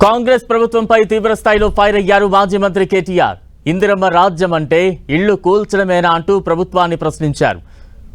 కాంగ్రెస్ ప్రభుత్వంపై తీవ్ర స్థాయిలో ఫైర్ అయ్యారు మాజీ మంత్రి కేటీఆర్. ఇందిరమ్మ రాజ్యం అంటే ఇళ్లు కూల్చడమేనా అంటూ ప్రభుత్వాన్ని ప్రశ్నించారు.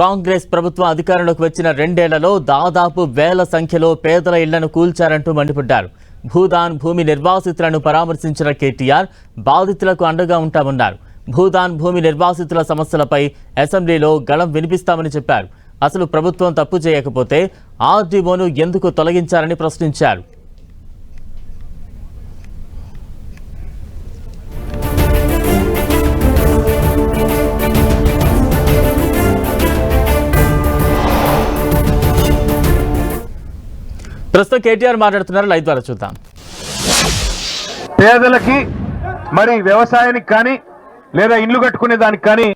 కాంగ్రెస్ ప్రభుత్వం అధికారంలోకి వచ్చిన 2 ఏళ్లలో దాదాపు వేల సంఖ్యలో పేదల ఇళ్లను కూల్చారంటూ మండిపడ్డారు. భూదాన్ భూమి నిర్వాసితులను పరామర్శించిన కేటీఆర్ బాధితులకు అండగా ఉంటామన్నారు. భూదాన్ భూమి నిర్వాసితుల సమస్యలపై అసెంబ్లీలో గళం వినిపిస్తామని చెప్పారు. అసలు ప్రభుత్వం తప్పు చేయకపోతే ఆర్డీఓను ఎందుకు తొలగించారని ప్రశ్నించారు. ప్రస్తుతం కేటీఆర్ మాట్లాడుతున్నారు. లైవ్ ద్వారా చూద్దాం. పేదలకి మరి వ్యవసాయానికి కానీ లేదా ఇండ్లు కట్టుకునే దానికి కానీ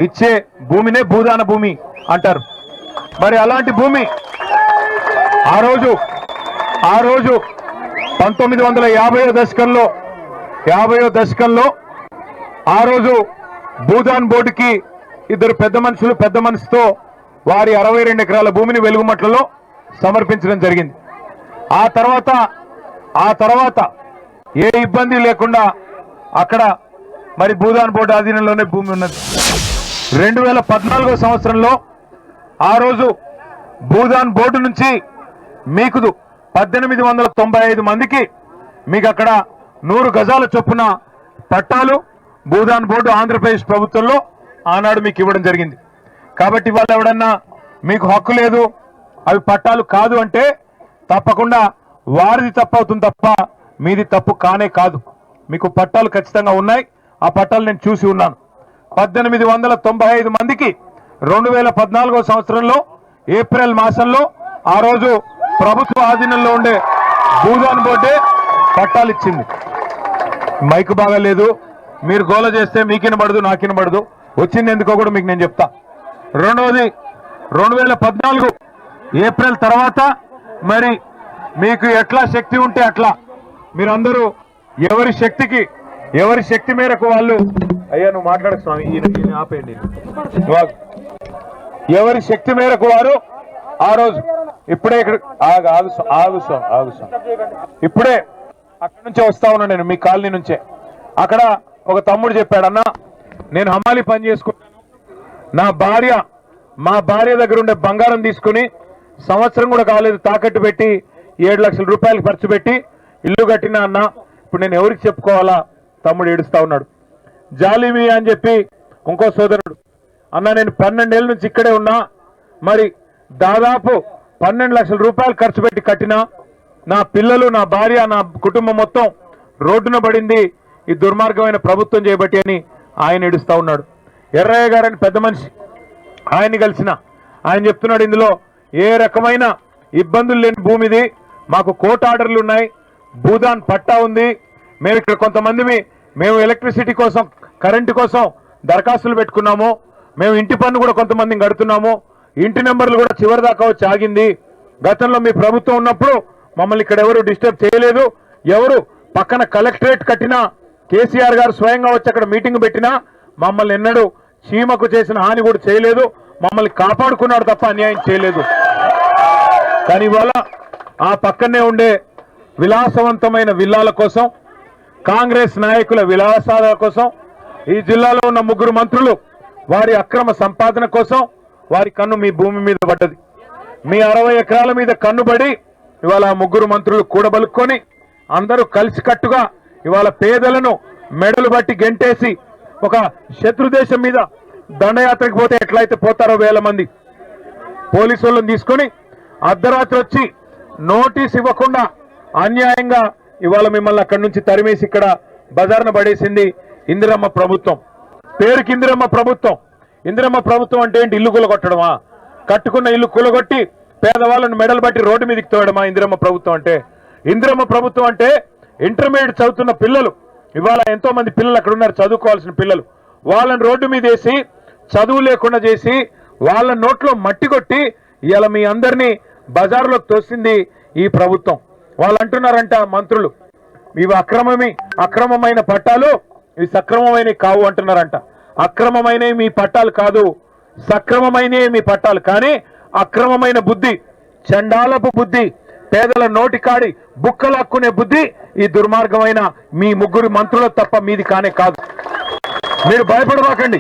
ఇచ్చే భూమినే భూదాన భూమి అంటారు. మరి అలాంటి భూమి ఆ రోజు 1950వ దశకంలో ఆ రోజు భూదాన్ బోర్డుకి ఇద్దరు పెద్ద మనసుతో వారి 62 ఎకరాల భూమిని వెలుగుమట్లలో సమర్పించడం జరిగింది. ఆ తర్వాత ఏ ఇబ్బంది లేకుండా అక్కడ మరి భూదాన్ బోర్డు ఆధీనంలోనే భూమి ఉన్నది. 2014వ సంవత్సరంలో ఆ రోజు భూదాన్ బోర్డు నుంచి మీకు 1895 మందికి మీకు అక్కడ 100 గజాల చొప్పున పట్టాలు భూదాన్ బోర్డు ఆంధ్రప్రదేశ్ ప్రభుత్వంలో ఆనాడు మీకు ఇవ్వడం జరిగింది. కాబట్టి వాళ్ళు ఎవడన్నా మీకు హక్కు లేదు, అవి పట్టాలు కాదు అంటే తప్పకుండా వారిది తప్పు అవుతుంది తప్ప మీది తప్పు కానే కాదు. మీకు పట్టాలు ఖచ్చితంగా ఉన్నాయి. ఆ పట్టాలు నేను చూసి ఉన్నాను. 1895 మందికి 2014వ సంవత్సరంలో ఏప్రిల్ మాసంలో ఆ రోజు ప్రభుత్వ ఆధీనంలో ఉండే భూదాన్ బోర్డే పట్టాలు ఇచ్చింది. మైక్ బాగా లేదు, మీరు గోల చేస్తే మీకినబడదు నాకినబడదు. వచ్చింది ఎందుకో కూడా మీకు నేను చెప్తా. రెండవది 2014 ఏప్రిల్ తర్వాత మరి మీకు ఎట్లా శక్తి ఉంటే అట్లా మీరందరూ ఎవరి శక్తి మేరకు వాళ్ళు అయ్యా నువ్వు మాట్లాడకు స్వామి, ఈయన ఆపేయండి. ఎవరి శక్తి మేరకు వారు ఆ రోజు ఇప్పుడే ఇక్కడ ఆగు ఇప్పుడే అక్కడి నుంచే వస్తా ఉన్నా నేను, మీ కాలనీ నుంచే. అక్కడ ఒక తమ్ముడు చెప్పాడన్నా, నేను హమాలి పని చేసుకుంటాను, మా భార్య దగ్గర ఉండే బంగారం తీసుకుని సంవత్సరం కూడా కాలేదు తాకట్టు పెట్టి 7 లక్షల రూపాయలు ఖర్చు పెట్టి ఇల్లు కట్టినా అన్న, ఇప్పుడు నేను ఎవరికి చెప్పుకోవాలా? తమ్ముడు ఏడుస్తా ఉన్నాడు. జాలిమి అని చెప్పి ఇంకో సోదరుడు అన్న, నేను 12 ఏళ్ళ నుంచి ఇక్కడే ఉన్నా, మరి దాదాపు 12 లక్షల రూపాయలు ఖర్చు పెట్టి కట్టినా నా పిల్లలు, నా భార్య, నా కుటుంబం మొత్తం రోడ్డున పడింది ఈ దుర్మార్గమైన ప్రభుత్వం చేయబట్టి అని ఆయన ఏడుస్తా ఉన్నాడు. ఎర్రయ్య గారని పెద్ద మనిషి, ఆయన్ని కలిసిన ఆయన చెప్తున్నాడు, ఇందులో ఏ రకమైన ఇబ్బందులు లేని భూమిది, మాకు కోర్టు ఆర్డర్లు ఉన్నాయి, భూదాన్ పట్టా ఉంది, మేము ఇక్కడ మేము ఎలక్ట్రిసిటీ కోసం కరెంటు కోసం దరఖాస్తులు పెట్టుకున్నాము, మేము ఇంటి పన్ను కూడా కొంతమందిని కడుతున్నాము, ఇంటి నెంబర్లు కూడా చివరి దాకా వచ్చి ఆగింది. గతంలో మీ ప్రభుత్వం ఉన్నప్పుడు మమ్మల్ని ఇక్కడ ఎవరు డిస్టర్బ్ చేయలేదు, ఎవరు పక్కన కలెక్టరేట్ కట్టినా కేసీఆర్ గారు స్వయంగా వచ్చి అక్కడ మీటింగ్ పెట్టినా మమ్మల్ని ఎన్నడూ చీమకు చేసిన హాని కూడా చేయలేదు, మమ్మల్ని కాపాడుకున్నాడు తప్ప అన్యాయం చేయలేదు. కానీ ఇవాళ ఆ పక్కనే ఉండే విలాసవంతమైన విల్లాల కోసం, కాంగ్రెస్ నాయకుల విలాసాల కోసం, ఈ జిల్లాలో ఉన్న 3 మంత్రులు వారి అక్రమ సంపాదన కోసం వారి కన్ను మీ భూమి మీద పడ్డది. మీ 60 ఎకరాల మీద కన్నుబడి ఇవాళ 3 మంత్రులు కూడబలుక్కొని అందరూ కలిసికట్టుగా ఇవాళ పేదలను మెడలు బట్టి గెంటేసి ఒక శత్రు దేశం మీద దండయాత్రకు పోతే ఎట్లయితే పోతారో 1000 మంది పోలీసు వాళ్ళని తీసుకొని అర్ధరాత్రి వచ్చి నోటీస్ ఇవ్వకుండా అన్యాయంగా ఇవాళ మిమ్మల్ని అక్కడి నుంచి తరిమేసి ఇక్కడ బజార్న పడేసింది ఇందిరమ్మ ప్రభుత్వం. పేరుకి ఇందిరమ్మ ప్రభుత్వం. ఇందిరమ్మ ప్రభుత్వం అంటే ఏంటి? ఇల్లు కూలగొట్టడమా? కట్టుకున్న ఇల్లు కూలగొట్టి పేదవాళ్ళను మెడలు బట్టి రోడ్డు మీదకి తోయడమా ఇందిరమ్మ ప్రభుత్వం అంటే? ఇందిరమ్మ ప్రభుత్వం అంటే ఇంటర్మీడియట్ చదువుతున్న పిల్లలు, ఇవాళ ఎంతో మంది పిల్లలు అక్కడ ఉన్నారు, చదువుకోవాల్సిన పిల్లలు, వాళ్ళని రోడ్డు మీద వేసి చదువు లేకుండా చేసి వాళ్ళ నోట్లో మట్టి కొట్టి ఇవాళ మీ అందరినీ బజార్లోకి తోసింది ఈ ప్రభుత్వం. వాళ్ళు అంటున్నారంట మంత్రులు, ఇవి అక్రమమైన పట్టాలు, ఇవి సక్రమమైన కావు అంటున్నారంట. అక్రమమైన మీ పట్టాలు కాదు, సక్రమమైన మీ పట్టాలు. కానీ అక్రమమైన బుద్ధి, చండాలపు బుద్ధి, పేదల నోటి కాడి బుక్కలాక్కునే బుద్ధి ఈ దుర్మార్గమైన మీ ముగ్గురు మంత్రుల తప్ప మీది కానే కాదు. మీరు భయపడవాకండి,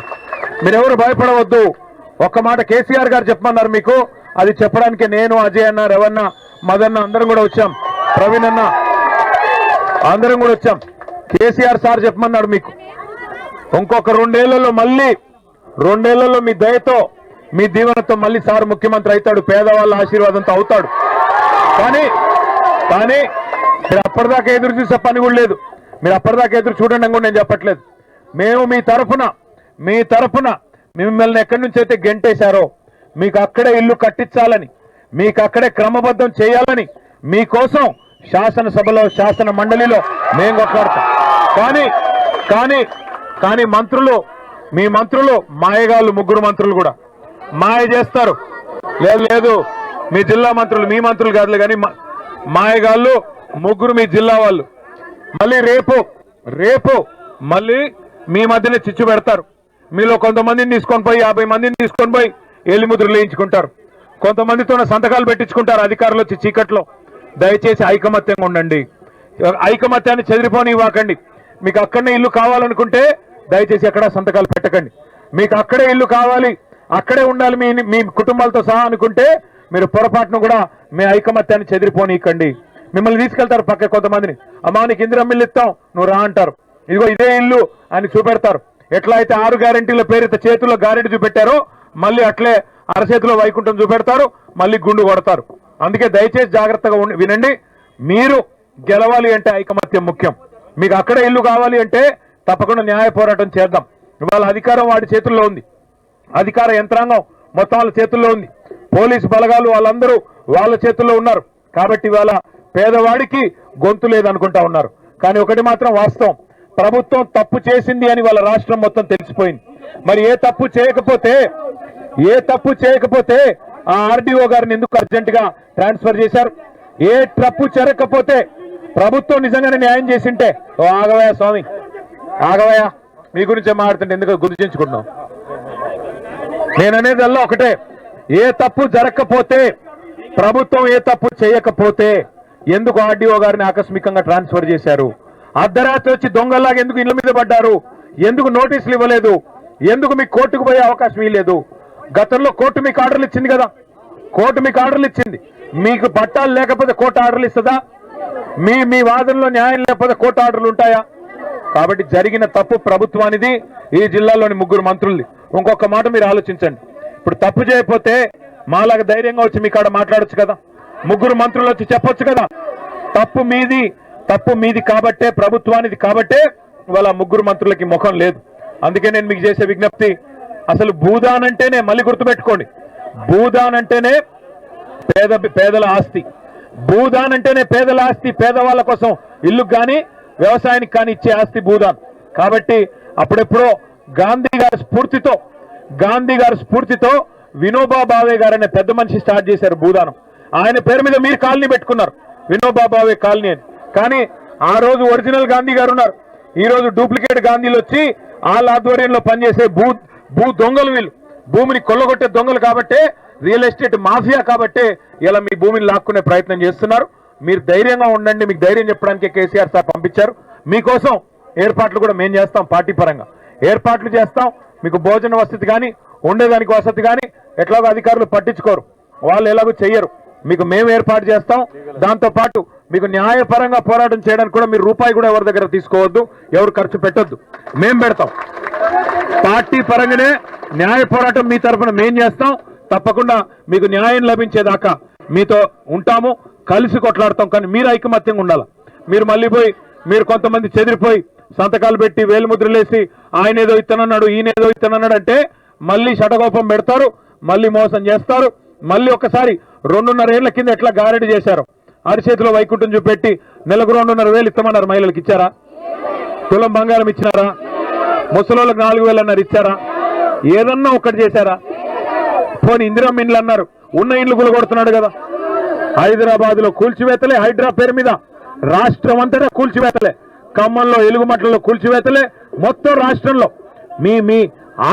మీరెవరు భయపడవద్దు. ఒక్క మాట కేసీఆర్ గారు చెప్పమన్నారు మీకు, అది చెప్పడానికి నేను, అజయ్ అన్న, రవణ, మదన్న అందరం కూడా వచ్చాం, ప్రవీణ్ అన్న అందరం కూడా వచ్చాం. కేసీఆర్ సార్ చెప్పమన్నాడు మీకు, ఇంకొక రెండేళ్లలో మీ దయతో మీ దీవెనతో మళ్ళీ సార్ ముఖ్యమంత్రి అవుతాడు, పేదవాళ్ళ ఆశీర్వాదంతో అవుతాడు. కానీ మీరు అప్పటిదాకా ఎదురు చూసే పని కూడా లేదు. మీరు అప్పటిదాకా ఎదురు చూడండి అని కూడా నేను చెప్పట్లేదు. మేము మీ తరఫున మిమ్మల్ని ఎక్కడి నుంచి అయితే గెంటేశారో మీకు అక్కడే ఇల్లు కట్టించాలని, మీకు అక్కడే క్రమబద్ధం చేయాలని మీకోసం శాసనసభలో శాసన మండలిలో మేము కొట్లాడతాం. కానీ మీ మంత్రులు మాయగాళ్ళు, ముగ్గురు మంత్రులు కూడా మాయ చేస్తారు. లేదు మీ జిల్లా మంత్రులు, మీ మంత్రులు కాదులే కానీ మాయగాళ్ళు ముగ్గురు మీ జిల్లా వాళ్ళు. మళ్ళీ రేపు మళ్ళీ మీ మధ్యనే చిచ్చు పెడతారు. మీలో కొంతమందిని తీసుకొని పోయి 50 మందిని తీసుకొని పోయి ఎలిముద్రలు వేయించుకుంటారు, కొంతమందితో సంతకాలు పెట్టించుకుంటారు అధికారులు వచ్చి చీకట్లో. దయచేసి ఐకమత్యంగా ఉండండి, ఐకమత్యాన్ని చెదిరిపోనివ్వకండి. మీకు అక్కడనే ఇల్లు కావాలనుకుంటే దయచేసి ఎక్కడా సంతకాలు పెట్టకండి. మీకు అక్కడే ఇల్లు కావాలి, అక్కడే ఉండాలి మీ కుటుంబాలతో సహా అనుకుంటే మీరు పొరపాటును కూడా మీ ఐకమత్యాన్ని చెదిరిపోనీకండి. మిమ్మల్ని తీసుకెళ్తారు పక్క కొంతమందిని, అమ్మా నీకు ఇందిరమ్మ ఇల్లు ఇస్తాం నువ్వు రా అంటారు, ఇదిగో ఇదే ఇల్లు అని చూపెడతారు. ఎట్లా అయితే 6 గ్యారెంటీల పేరుతో చేతుల్లో గ్యారెంటీ చూపెట్టారో మళ్ళీ అట్లే అరచేతిలో వైకుంఠం చూపెడతారు, మళ్ళీ గుండు కొడతారు. అందుకే దయచేసి జాగ్రత్తగా వినండి. మీరు గెలవాలి అంటే ఐకమత్యం ముఖ్యం. మీకు అక్కడే ఇల్లు కావాలి అంటే తప్పకుండా న్యాయ పోరాటం చేద్దాం. ఇవాళ అధికారం వాడి చేతుల్లో ఉంది, అధికార యంత్రాంగం మొత్తం వాళ్ళ చేతుల్లో ఉంది, పోలీసు బలగాలు వాళ్ళందరూ వాళ్ళ చేతుల్లో ఉన్నారు. కాబట్టి ఇవాళ పేదవాడికి గొంతు లేదనుకుంటా ఉన్నారు. కానీ ఒకటి మాత్రం వాస్తవం, ప్రభుత్వం తప్పు చేసింది అని వాళ్ళ రాష్ట్రం మొత్తం తెలిసిపోయింది. మరి ఏ తప్పు చేయకపోతే ఆ ఆర్డీఓ గారిని ఎందుకు అర్జెంట్ గా ట్రాన్స్ఫర్ చేశారు? ఏ తప్పు జరగకపోతే ప్రభుత్వం నిజంగానే న్యాయం చేసింటే, ఓ ఆగవయ్యా స్వామి ఆగవయ్యా, మీ గురించే మాట్లాడుతుంటే ఎందుకు గుర్తించుకుంటున్నాం? నేననేది అలా ఒకటే, ఏ తప్పు జరగకపోతే, ప్రభుత్వం ఏ తప్పు చేయకపోతే ఎందుకు ఆర్డీఓ గారిని ఆకస్మికంగా ట్రాన్స్ఫర్ చేశారు? అర్ధరాత్రి వచ్చి దొంగల్లాగా ఎందుకు ఇళ్ల మీద పడ్డారు? ఎందుకు నోటీసులు ఇవ్వలేదు? ఎందుకు మీకు కోర్టుకు పోయే అవకాశం ఇవ్వలేదు? గతంలో కోర్టు మీకు ఆర్డర్లు ఇచ్చింది కదా, కోర్టు మీకు ఆర్డర్లు ఇచ్చింది. మీకు పట్టాలు లేకపోతే కోర్టు ఆర్డర్లు ఇస్తుందా? మీ వాదనలో న్యాయం లేకపోతే కోర్టు ఆర్డర్లు ఉంటాయా? కాబట్టి జరిగిన తప్పు ప్రభుత్వానిది, ఈ జిల్లాలోని ముగ్గురు మంత్రులది. ఇంకొక మాట మీరు ఆలోచించండి, ఇప్పుడు తప్పు చేయకపోతే మాలాగా ధైర్యంగా వచ్చి మీ కాడ మాట్లాడొచ్చు కదా, ముగ్గురు మంత్రులు వచ్చి చెప్పొచ్చు కదా. తప్పు మీది కాబట్టే, ప్రభుత్వానిది కాబట్టే ఇవాళ ముగ్గురు మంత్రులకి ముఖం లేదు. అందుకే నేను మీకు చేసే విజ్ఞప్తి, అసలు భూదాన్ అంటేనే, మళ్ళీ గుర్తుపెట్టుకోండి, భూదాన్ అంటేనే పేదల ఆస్తి, భూదాన్ అంటేనే పేదల ఆస్తి, పేదవాళ్ళ కోసం ఇల్లు కానీ వ్యవసాయానికి కానీ ఇచ్చే ఆస్తి భూదాన్. కాబట్టి అప్పుడెప్పుడో గాంధీ గారి స్ఫూర్తితో వినోబా భావే గారు అనే పెద్ద మనిషి స్టార్ట్ చేశారు భూదానం. ఆయన పేరు మీద మీరు కాలనీ పెట్టుకున్నారు, వినోబా భావే కాలనీ అని. కానీ ఆ రోజు ఒరిజినల్ గాంధీ గారు ఉన్నారు, ఈ రోజు డూప్లికేట్ గాంధీలు వచ్చి వాళ్ళ ఆధ్వర్యంలో పనిచేసే భూ దొంగలు, వీళ్ళు భూమిని కొల్లగొట్టే దొంగలు కాబట్టే, రియల్ ఎస్టేట్ మాఫియా కాబట్టే ఇలా మీ భూమిని లాక్కునే ప్రయత్నం చేస్తున్నారు. మీరు ధైర్యంగా ఉండండి, మీకు ధైర్యం చెప్పడానికి కేసీఆర్ సార్ పంపించారు. మీకోసం ఏర్పాట్లు కూడా మేము చేస్తాం, పార్టీ పరంగా ఏర్పాట్లు చేస్తాం. మీకు భోజన వసతి కానీ ఉండేదానికి వసతి కానీ ఎట్లాగో అధికారులు పట్టించుకోరు, వాళ్ళు ఎలాగో చెయ్యరు, మీకు మేము ఏర్పాటు చేస్తాం. దాంతోపాటు మీకు న్యాయపరంగా పోరాటం చేయడానికి కూడా మీరు రూపాయి కూడా ఎవరి దగ్గర తీసుకోవద్దు, ఎవరు ఖర్చు పెట్టొద్దు, మేము పెడతాం. పార్టీ పరంగానే న్యాయ పోరాటం మీ తరఫున మేము చేస్తాం. తప్పకుండా మీకు న్యాయం లభించేదాకా మీతో ఉంటాము, కలిసి కొట్లాడతాం. కానీ మీరు ఐకమత్యంగా ఉండాలి. మీరు మళ్ళీ మీరు కొంతమంది చెదిరిపోయి సంతకాలు పెట్టి వేలుముద్రలేసి ఆయన ఏదో ఇత్తనన్నాడు, ఈయన ఏదో ఇత్తనన్నాడు అంటే మళ్ళీ షటకోపం పెడతారు, మళ్ళీ మోసం చేస్తారు. మళ్ళీ ఒకసారి 2.5 ఏళ్ల కింద ఎట్లా గారెడి చేశారు, అరిచేతిలో వైకుంఠం చూపెట్టి నెలకు 2.5 ఇస్తామన్నారు. మహిళలకు ఇచ్చారా? తులం బంగారం ఇచ్చినారా? ముసలోళ్ళకి 4,000 అన్నారు, ఇచ్చారా? ఏదన్నా ఒక్కటి చేశారా? పోనీ ఇందిరమ్మ ఇండ్లు అన్నారు, ఉన్న ఇండ్లు కూలగొడుతున్నాడు కదా. హైదరాబాద్ లో కూల్చివేతలే, హైడ్రా పేరు మీద రాష్ట్రం అంతటా కూల్చివేతలే, ఖమ్మంలో ఎలుగుమట్లలో కూల్చివేతలే, మొత్తం రాష్ట్రంలో మీ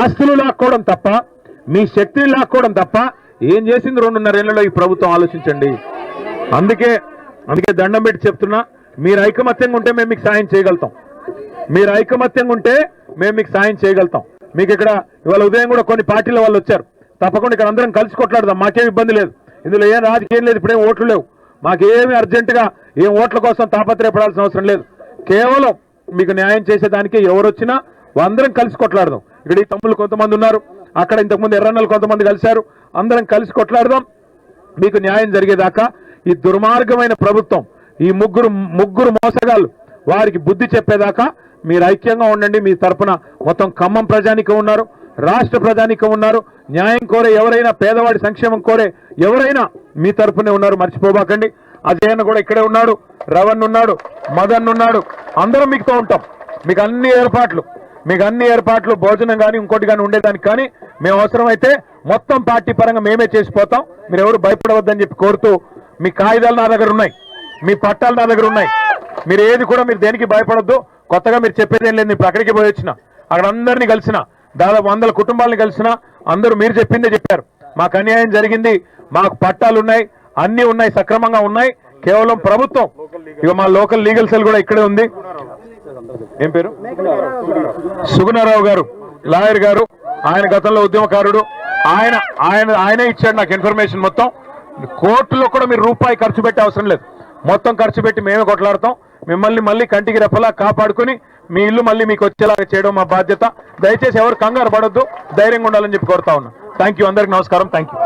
ఆస్తులు లాక్కోవడం తప్ప, మీ శక్తిని లాక్కోవడం తప్ప ఏం చేసింది 2.5 ఏళ్లలో ఈ ప్రభుత్వం? ఆలోచించండి. అందుకే దండం పెట్టి చెప్తున్నా, మీరు ఐకమత్యంగా ఉంటే మేము మీకు సాయం చేయగలుగుతాం. మీరు ఐకమత్యంగా ఉంటే మేము మీకు సాయం చేయగలుగుతాం. మీకు ఇక్కడ ఇవాళ ఉదయం కూడా కొన్ని పార్టీల వాళ్ళు వచ్చారు. తప్పకుండా ఇక్కడ అందరం కలిసి కొట్లాడదాం. మాకేం ఇబ్బంది లేదు, ఇందులో ఏం రాజకీయం లేదు, ఇప్పుడేం ఓట్లు లేవు. మాకేమి అర్జెంటుగా ఏం ఓట్ల కోసం తాపత్రయపడాల్సిన అవసరం లేదు. కేవలం మీకు న్యాయం చేసేదానికి ఎవరు వచ్చినా అందరం కలిసి కొట్లాడదాం. ఇక్కడ ఈ తమ్ముళ్ళు కొంతమంది ఉన్నారు, అక్కడ ఇంతకుముందు ఎర్రన్నలు కొంతమంది కలిశారు. అందరం కలిసి కొట్లాడదాం. మీకు న్యాయం జరిగేదాకా ఈ దుర్మార్గమైన ప్రభుత్వం, ఈ ముగ్గురు మోసగాళ్ళు వారికి బుద్ధి చెప్పేదాకా మీరు ఐక్యంగా ఉండండి. మీ తరపున మొత్తం ఖమ్మం ప్రజానికం ఉన్నారు, రాష్ట్ర ప్రజానికం ఉన్నారు. న్యాయం కోరే ఎవరైనా, పేదవాడి సంక్షేమం కోరే ఎవరైనా మీ తరపునే ఉన్నారు, మర్చిపోబాకండి. అజయన్న కూడా ఇక్కడే ఉన్నాడు, రవణ్ ఉన్నాడు, మదన్ ఉన్నాడు. అందరం మీకుతో ఉంటాం. మీకు అన్ని ఏర్పాట్లు భోజనం కానీ ఇంకోటి కానీ ఉండేదానికి కానీ మేము అవసరమైతే మొత్తం పార్టీ పరంగా మేమే చేసిపోతాం. మీరు ఎవరు భయపడవద్దని చెప్పి కోరుతూ, మీ కాగితాలు నా దగ్గర ఉన్నాయి, మీ పట్టాలు నా దగ్గర ఉన్నాయి. మీరు ఏది కూడా మీరు దేనికి భయపడొద్దు. కొత్తగా మీరు చెప్పేది ఏం లేదు. ఇప్పుడు అక్కడికి పోయి వచ్చిన, అక్కడ అందరినీ కలిసిన, దాదాపు 100 కుటుంబాలను కలిసిన, అందరూ మీరు చెప్పిందే చెప్పారు. మాకు అన్యాయం జరిగింది, మాకు పట్టాలు ఉన్నాయి, అన్ని ఉన్నాయి, సక్రమంగా ఉన్నాయి. కేవలం ప్రభుత్వం, ఇక మా లోకల్ లీగల్ సెల్ కూడా ఇక్కడే ఉంది. ఏం పేరు? సుగుణారావు గారు, లాయర్ గారు. ఆయన గతంలో ఉద్యమకారుడు. ఆయనే ఇచ్చాడు నాకు ఇన్ఫర్మేషన్ మొత్తం. కోర్టులో కూడా మీరు రూపాయి ఖర్చు పెట్టే అవసరం లేదు. మొత్తం ఖర్చు పెట్టి మేమే కొట్లాడతాం. మిమ్మల్ని మళ్ళీ కంటికి రెప్పలా కాపాడుకుని మీ ఇల్లు మళ్ళీ మీకు వచ్చేలాగా చేయడం మా బాధ్యత. దయచేసి ఎవరు కంగారు పడొద్దు, ధైర్యంగా ఉండాలని చెప్పి కోరుతా ఉన్నా. Thank you. అందరికి నమస్కారం. Thank you.